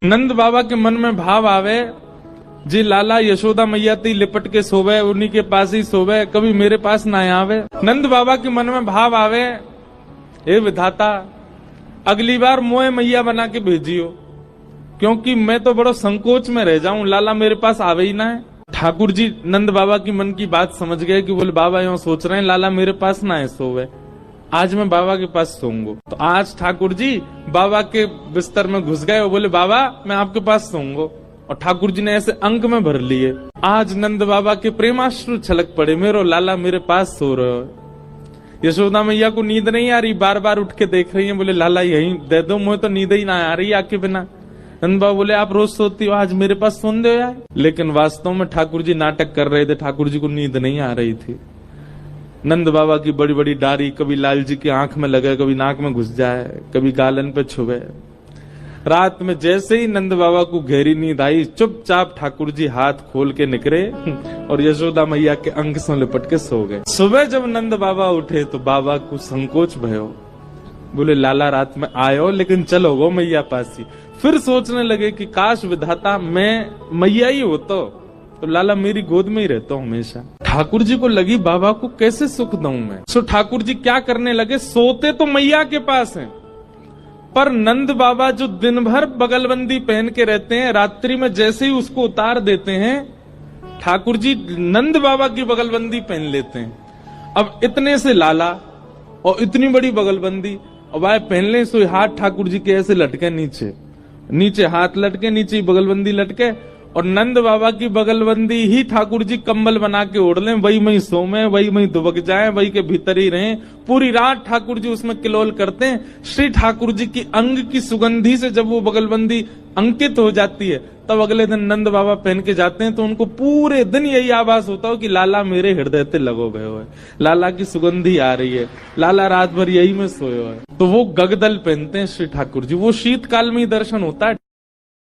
नंद बाबा के मन में भाव आवे, जी लाला यशोदा मैया ती लिपट के सोवे, उन्हीं के पास ही सोवे, कभी मेरे पास ना आवे। नंद बाबा के मन में भाव आवे, हे विधाता अगली बार मोए मैया बना के भेजियो, क्योंकि मैं तो बड़ो संकोच में रह जाऊं, लाला मेरे पास आवे ही ना है। ठाकुर जी नंद बाबा की मन की बात समझ गए कि बोले बाबा यूं सोच रहे हैं लाला मेरे पास ना है सोवे, आज मैं बाबा के पास सोऊंगा। तो आज ठाकुर जी बाबा के बिस्तर में घुस गए और बोले बाबा मैं आपके पास सोऊंगा, और ठाकुर जी ने ऐसे अंक में भर लिए। आज नंद बाबा के प्रेमाश्रु छलक पड़े, मेरो लाला मेरे पास सो रहे हो। यशोदा मैया को नींद नहीं आ रही, बार बार उठ के देख रही है, बोले लाला यहीं दे दो, मुझे तो नींद ही ना आ रही आके बिना। नंद बाबा बोले आप रोज सोती हो, आज मेरे पास सोन दो यार। लेकिन वास्तव में ठाकुर जी नाटक कर रहे थे, ठाकुर जी को नींद नहीं आ रही थी। नंद बाबा की बड़ी बड़ी डारी कभी लाल जी की आंख में लगे, कभी नाक में घुस जाए, कभी गालन पे छुए। रात में जैसे ही नंद बाबा को गहरी नींद आई, चुपचाप ठाकुर जी हाथ खोल के निकले और यशोदा मैया के अंग से लिपट के सो गए। सुबह जब नंद बाबा उठे तो बाबा को संकोच भयो, बोले लाला रात में आयो लेकिन चलो वो मैया पास ही। फिर सोचने लगे कि काश विधाता मैं मैया ही होता तो लाला मेरी गोद में ही रहता हमेशा। ठाकुर जी को लगी बाबा को कैसे सुख दूं मैं। सो ठाकुर जी क्या करने लगे, सोते तो मैया के पास हैं, पर नंद बाबा जो दिन भर बगलबंदी पहन के रहते हैं, रात्रि में जैसे ही उसको उतार देते हैं, ठाकुर जी नंद बाबा की बगलबंदी पहन लेते हैं। अब इतने से लाला और इतनी बड़ी बगलबंदी, और वह पहन ले सो हाथ ठाकुर जी के ऐसे लटके, नीचे नीचे हाथ लटके, नीचे बगलबंदी लटके, और नंद बाबा की बगलबंदी ही ठाकुर जी कंबल बना के ओढ़ लें, वही मई सोमे, वही मई दुबक जाए, वही के भीतर ही रहें। पूरी रात ठाकुर जी उसमें किलोल करते हैं। श्री ठाकुर जी की अंग की सुगंधी से जब वो बगलबंदी अंकित हो जाती है, तब अगले दिन नंद बाबा पहन के जाते हैं तो उनको पूरे दिन यही आभास होता हो कि लाला मेरे हृदय से लगो गए हो, लाला की सुगंधी आ रही है, लाला रात भर यही में सोए हो। तो वो गगदल पहनते हैं श्री ठाकुर जी, वो शीतकाल में ही दर्शन होता है।